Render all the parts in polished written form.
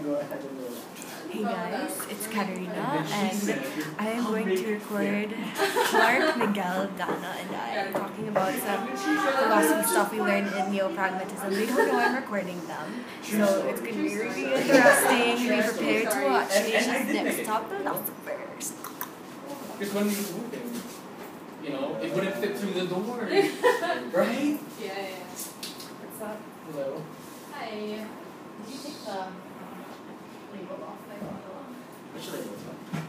go ahead and roll. Hey guys, it's Katarina, and I am going to record Clark, Miguel, Dana, and I talking about some philosophy stuff we learned in Neopragmatism. They don't know I'm recording them, so it's going to be really interesting. Be prepared to watch Asia's Next Top Philosophers. Because when we moved in, you know, it wouldn't fit through the door, right? Yeah. What's up? Hello. Hi. Did you take the label off my bottle? Which label is that?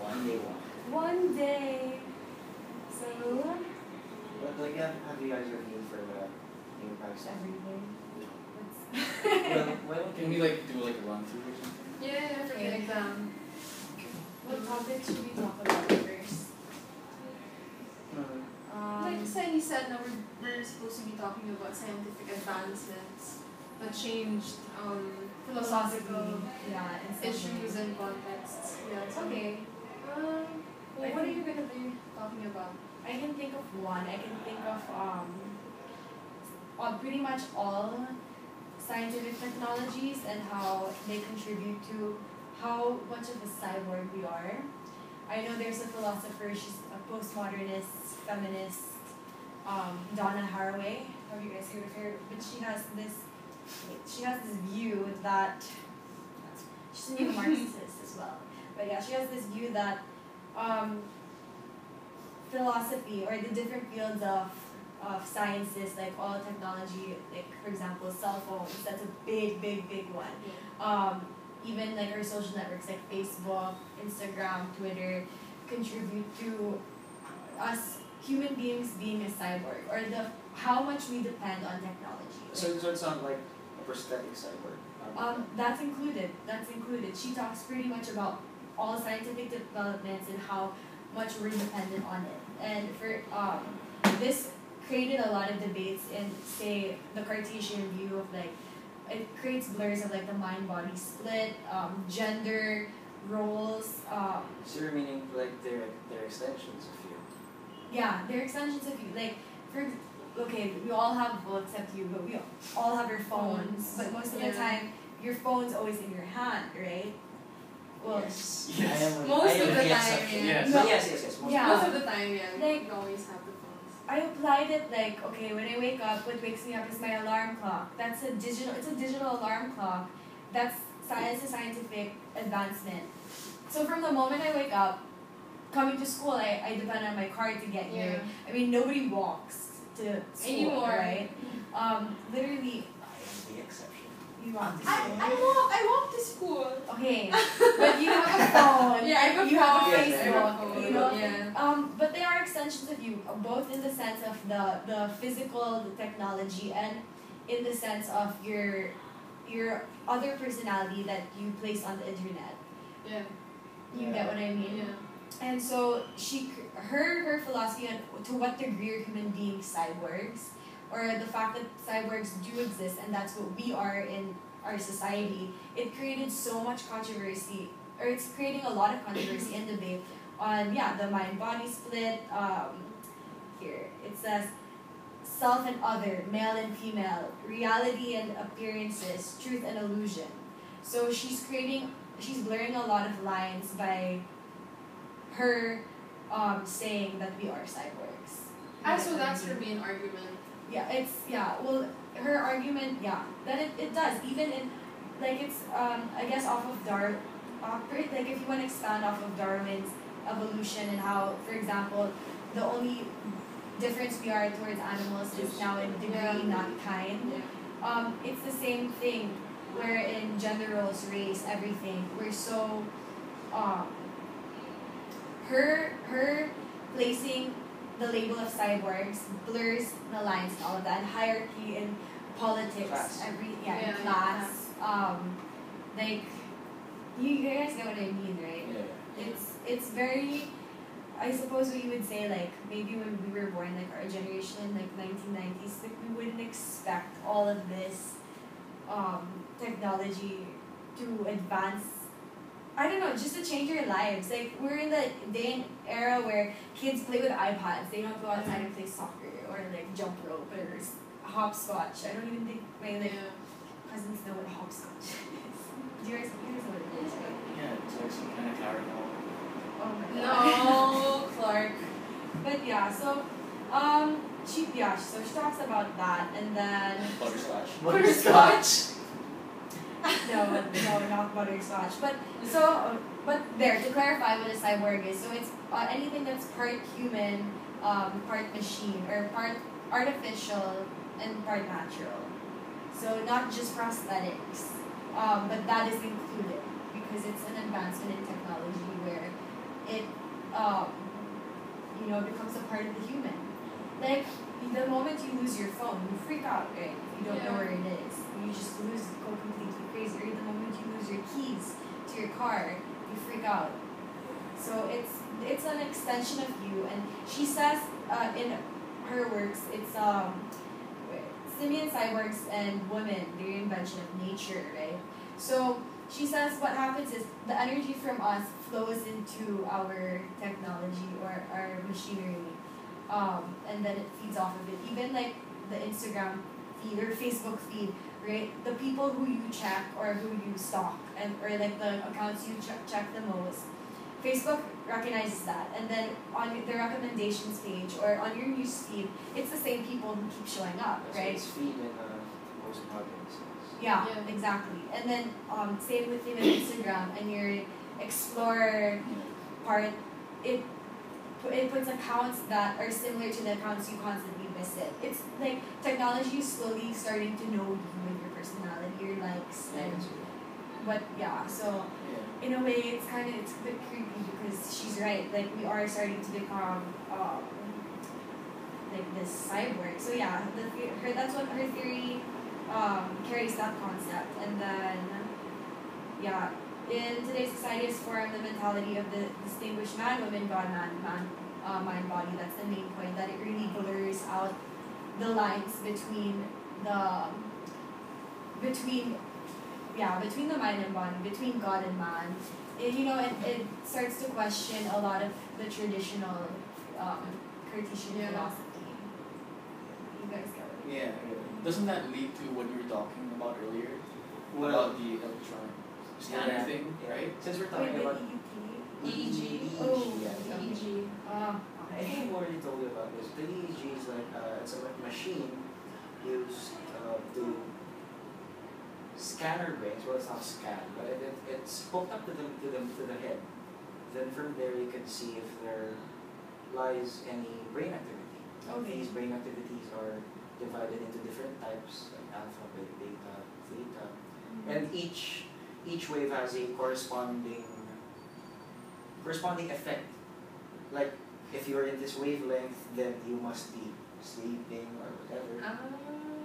One day one. One day. So, But like, have you guys reviewed for the Neoprag stuff? everything. Well, Can we like do like a run through or something? Yeah, for the exam. What topic should we talk about first? Like Sunny said, now we're supposed to be talking about scientific advancements that changed philosophical issues and contexts. Yeah, it's okay. What are you going to be talking about? I can think of one. I can think of pretty much all scientific technologies and how they contribute to how much of a cyborg we are. I know there's a philosopher, she's a postmodernist, feminist, Donna Haraway. Have you guys heard of her? But she has this view that she's a Marxist as well. But yeah, she has this view that philosophy or the different fields of sciences, like all technology, like for example cell phones, that's a big one. Yeah. Even like our social networks like Facebook, Instagram, Twitter contribute to us human beings being a cyborg, or how much we depend on technology. So it's not like a prosthetic cyborg? That's included. She talks pretty much about all scientific developments and how much we're dependent on it. And for this created a lot of debates in, say, the Cartesian view of like, it creates blurs of like the mind-body split, gender, roles. So you're meaning like they're extensions of you? Yeah, they're extensions of you. Like, we all have, well, except you, but we all have our phones. But most of the time, your phone's always in your hand, right? Well, Yes. Most of the time, Yes. But yes. Most of the time, yeah. Like, we always have the phones. I applied it like, okay, when I wake up, what wakes me up is my alarm clock. It's a digital alarm clock. That's a scientific advancement. So from the moment I wake up, coming to school, I depend on my car to get here. I mean, nobody walks to school, anymore, right? Literally, I am the exception. you walk to I school. walk to school. Okay, but you have a phone. Yeah, I have a you have a phone. Yes, I have a Facebook. phone. You know. Yeah. But they are extensions of you, both in the sense of the physical, the technology, and in the sense of your other personality that you place on the internet. Yeah. You get what I mean? Yeah. And so her philosophy on to what degree are human beings cyborgs, or the fact that cyborgs do exist and that's what we are in our society, it created so much controversy, or it's creating a lot of controversy and debate on the mind-body split. Here it says self and other, male and female, reality and appearances, truth and illusion. So she's blurring a lot of lines by her saying that we are cyborgs. So that's her main argument. Well, her argument, that it does, even in, like, it's, I guess off of like if you want to expand off of Darwin's evolution and how, for example, the only difference we are towards animals is now in degree, not kind. Yeah. It's the same thing, where in gender roles, race, everything, we're so, her placing the label of cyborgs blurs the lines and all of that, and hierarchy in politics, Class. in class. Like, you guys know what I mean, right? Yeah. It's very, I suppose what you would say, like, maybe when we were born, like our generation, like 1990s, like we wouldn't expect all of this technology to advance. I don't know, just to change our lives. Like, we're in the day and era where kids play with iPads. They don't go outside and play soccer or like jump rope or hopscotch. I don't even think my cousins know what hopscotch is. so she talks about that, and then Butterscotch. Butterscotch. no, not butterscotch. But there, to clarify what a cyborg is, so it's anything that's part human, part machine, or part artificial and part natural. So not just prosthetics, but that is included because it's an advancement in technology where it, becomes a part of the human. Like, the moment you lose your phone, you freak out, right? You don't know where it is. You just go completely crazy. Or the moment you lose your keys to your car, you freak out. So it's an extension of you. And she says in her works, it's simian cyborgs and women, their invention of nature, right? So she says what happens is the energy from us flows into our technology or our machinery. And then it feeds off of it. Even like the Instagram feed or Facebook feed, right? The people who you check or who you stalk or like the accounts you check the most, Facebook recognizes that. And then on the recommendations page or on your news feed, it's the same people who keep showing up, right? So it's feed in most audiences. Yeah, exactly. And then same with even Instagram and your Explorer part, it puts accounts that are similar to the accounts you constantly visit. It's like technology is slowly starting to know you and your personality, your likes, and so in a way it's a bit creepy because she's right. Like we are starting to become like this cyborg. So yeah, that's what her theory carries that concept, and then in today's society is formed the mentality of the distinguished man, woman, God, mind, body. That's the main point, that it really blurs out the lines between the mind and body, between God and man. It starts to question a lot of the traditional Cartesian philosophy. You guys get it? Yeah. Doesn't that lead to what you were talking about earlier? Well, about the electron scanner thing, right? Since we're talking about EEG. EEG. I think I've already told you about this. The EEG is like it's a machine used to scan our brains. Well, it's not scan, but it's hooked up to the head. Then from there you can see if there lies any brain activity. Okay. These brain activities are divided into different types, like alpha, beta, theta, and each wave has a corresponding effect. Like if you're in this wavelength, then you must be sleeping or whatever.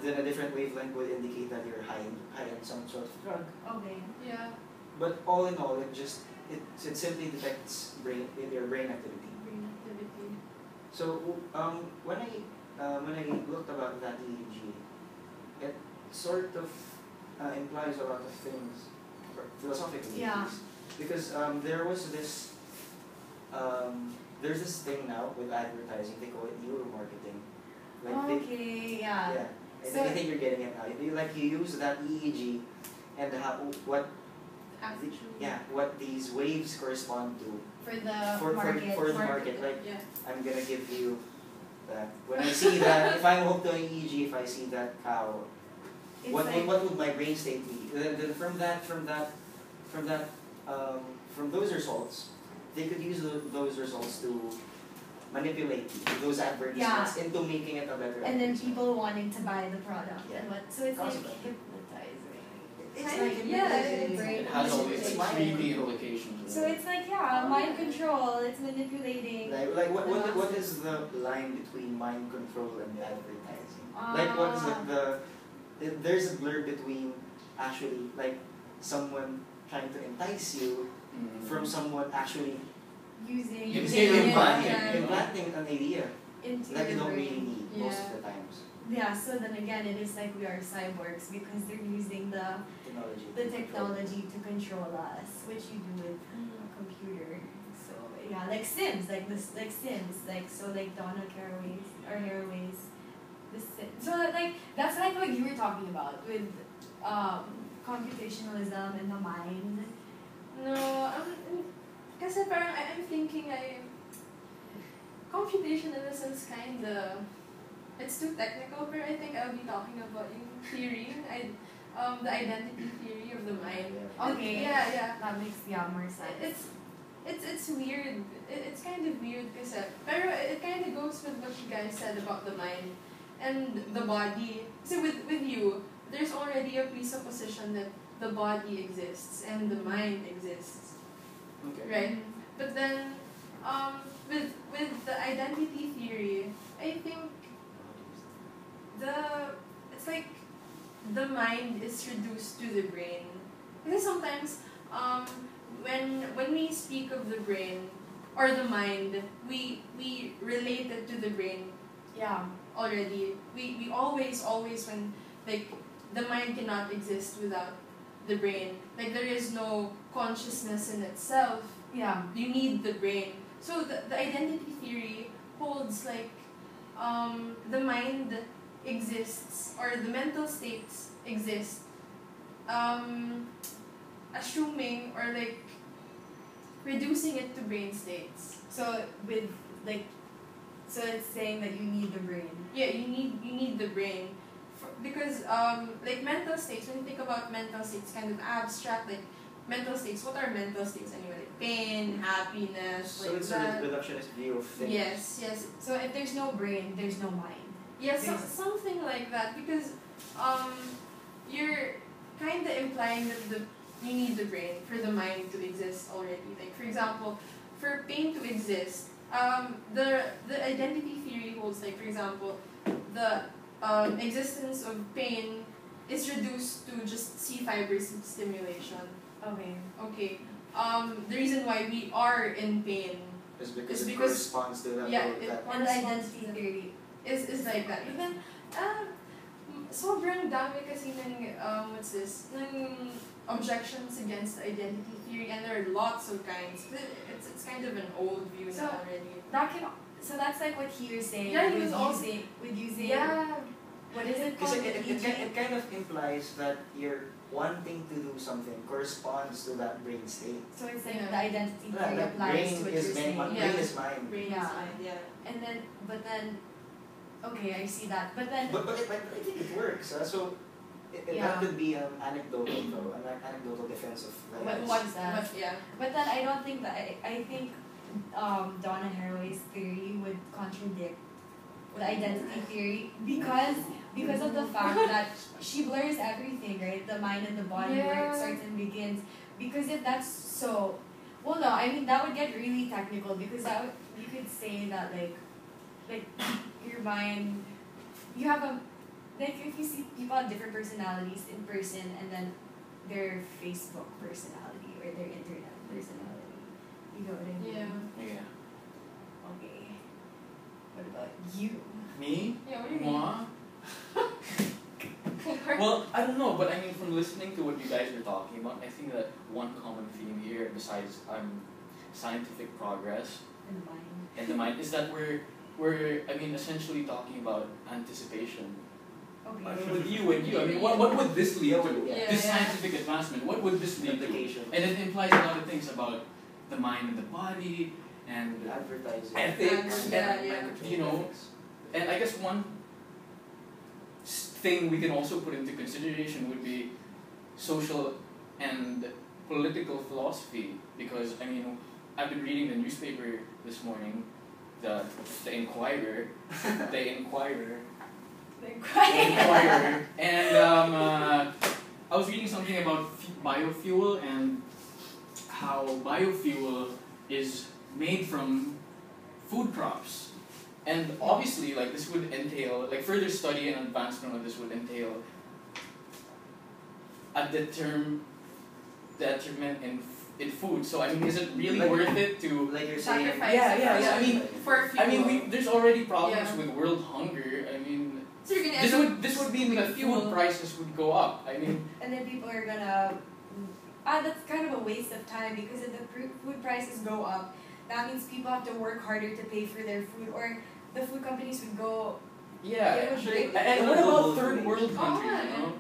Then a different wavelength would indicate that you're high in some sort of drug. Okay. Yeah. But all in all, it simply detects your brain activity. Brain activity. So when I looked about that EEG, it sort of implies a lot of things, philosophically. Yeah. Because there's this thing now with advertising. They call it neuromarketing. Yeah. So I think you're getting it now. You use that EEG and what these waves correspond to for the for the market. Like Yeah. I'm gonna give you that. When I see that, if I'm hooked to an EEG, if I see that cow, what would my brain state be? Then from those results, they could use those results to manipulate those advertisements into making it a better. And then people wanting to buy the product and what. So it's Possibly. like hypnotizing. It's brain It has all these manipulation. 3D implications. So it's like mind control. It's manipulating. What is the line between mind control and advertising? What is there's a blur between actually someone trying to entice you from someone actually implanting an idea into that you your don't brain. really need most of the times. Yeah, so then again, it is like we are cyborgs because they're using the technology to control us, which you do with a computer. So yeah, like Sims, like Donna Haraway's The Sims. So that's like what you were talking about with computationalism and the mind. No, kasi parang I'm thinking computation in a sense kinda it's too technical, but I think I'll be talking about yung theory, the identity theory of the mind. Okay. Yeah. That makes more sense. It's weird. It's kind of weird kasi, pero it kind of goes with what you guys said about the mind and the body. So with you, there's already a presupposition that the body exists and the mind exists, Okay. right? But then, with the identity theory, I think it's like the mind is reduced to the brain. Because sometimes, when we speak of the brain or the mind, we relate it to the brain. Yeah. Already, we always when like the mind cannot exist without the brain. Like there is no consciousness in itself. Yeah. You need the brain. So the identity theory holds like the mind exists or the mental states exist, assuming or like reducing it to brain states. So so it's saying that you need the brain. Yeah, you need the brain, because like mental states. When you think about mental states, kind of abstract. Like mental states. What are mental states anyway? Like pain, happiness, So like it's that. a reductionist view of things. Yes. So if there's no brain, there's no mind. Yes, something like that, because you're kind of implying that you need the brain for the mind to exist already. Like for example, for pain to exist, the identity theory holds like, for example, the existence of pain is reduced to just C fiber stimulation. Okay. The reason why we are in pain Is because is it because corresponds to that. yeah, that it And the identity theory. is like that. But then, sobrang dami kasi ng, what's this, ng objections against the identity theory, and there are lots of kinds. It's kind of an old view So, now already. So that's like what he was saying. Yeah, he with was also- using. Yeah. What is it Because called? it kind of implies that you're wanting to do something corresponds to that brain state. So it's like Yeah. the identity theory That applies brain to what is you're mind, saying. Yeah. brain is mind. Brain Yeah. side, yeah. And then, okay, I see that. But then, But I think it works. So Yeah. that could be anecdotal though, an anecdotal defense of What- that. what's that? Yeah. but then I don't think that I think Donna Haraway's theory would contradict the identity theory because of the fact that she blurs everything, right? The mind and the body, where it Yeah. starts and begins. Because if that's so, well, no, I mean that would get really technical, because you could say that like your mind, you have like if you see people have different personalities in person and then their Facebook personality or their internet personality. You know what I mean? Yeah. Yeah. Okay. What about you? Me? Yeah, what do you mean? Moi? Well, I don't know, but I mean, from listening to what you guys are talking about, I think that one common theme here, besides scientific progress In the mind. in the mind, is that we're essentially talking about anticipation. I Okay. mean, with you and you, I mean, what would this lead to? Yeah. This Yeah. scientific advancement, what would this lead to? Implication. And it implies a lot of things about the mind and the body, and Advertising. ethics, Yeah, and yeah. you know, and I guess one thing we can also put into consideration would be social and political philosophy, because I mean, I've been reading the newspaper this morning, the Inquirer, the Inquirer, and I was reading something about biofuel and how biofuel is made from food crops. And obviously, like, this would entail, like, further study and advancement of this would entail a detriment in food. So, I mean, is it really Like- worth it to... Like you're saying. Sacrifice. Yeah, I mean, For fuel. I mean, there's already problems Yeah. with world hunger. I mean, So you're gonna end up this would mean that fuel. food prices would go up. I mean, And then people are gonna, that's kind of a waste of time, because if the food prices go up, that means people have to work harder to pay for their food, or the food companies would go, yeah. It would break. And what about third world countries, yeah. you know?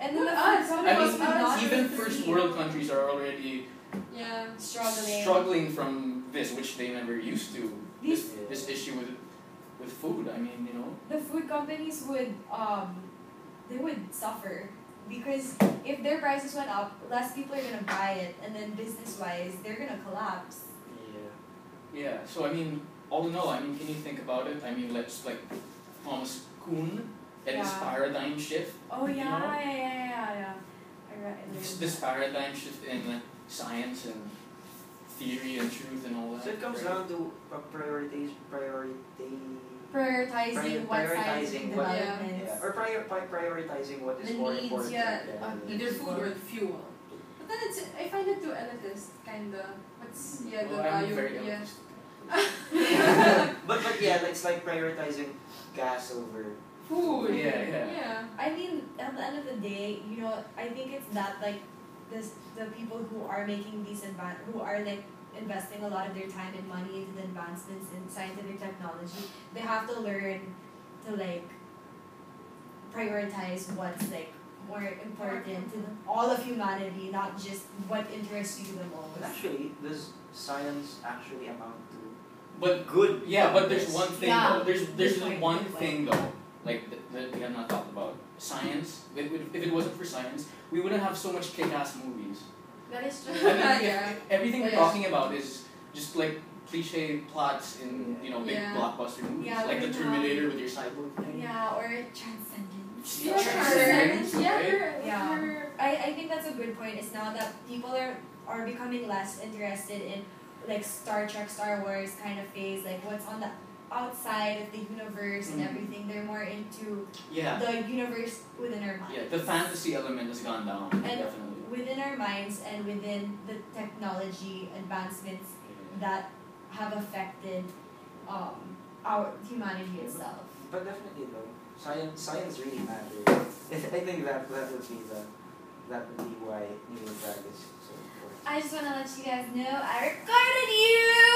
and then the Us. food I companies would not mean, even be first world countries are already Yeah. struggling. struggling from this, which they never used to. These- This issue with with food. I mean, you know. The food companies would they would suffer because if their prices went up, less people are gonna buy it, and then business wise, they're gonna collapse. Yeah. Yeah. So I mean, all in all, I mean, can you think about it? I mean, let's like Thomas Kuhn and his Yeah. paradigm shift. Oh yeah, You know? yeah. This paradigm shift in science and theory and truth and all that. So it comes right? down to prioritizing Prior- what scientific prioritizing what- developments. Yeah, or prioritizing what is The more needs, important. yeah, than either the food or fuel. But then I find it too elitist, kinda. What's the Well, I'm very yeah. elitist. but yeah, it's like prioritizing gas over. Food. Yeah. I mean, at the end of the day, you know, I think it's that like the people who are making these who are like investing a lot of their time and money into the advancements in scientific technology, they have to learn to like prioritize what's like more important to all of humanity, not just what interests you the But most. actually, does science actually amount to But good? yeah, but there's one thing Yeah. though. There's Good point, one good point. thing though. Like that we have not talked about. Science. If it wasn't for science, we wouldn't have so much kick-ass movies. That is true. I mean, Yeah. if everything we're Yeah. talking about is just like cliche plots in big Yeah. blockbuster movies, Yeah, like the we're Terminator with your cyborg thing. Yeah, or transcendence. Yeah, Transcendence, yeah, right? Yeah. I think that's a good point. Is now that people are becoming less interested in like Star Trek, Star Wars kind of phase, like what's on the outside of the universe and Mhm. everything. They're more into Yeah. the universe within our minds. Yeah, the fantasy element has gone down, definitely. Within our minds and within the technology advancements that have affected our humanity itself. But definitely though, science really matters. I think that would be why Neoprag is so important. I just want to let you guys know I recorded you!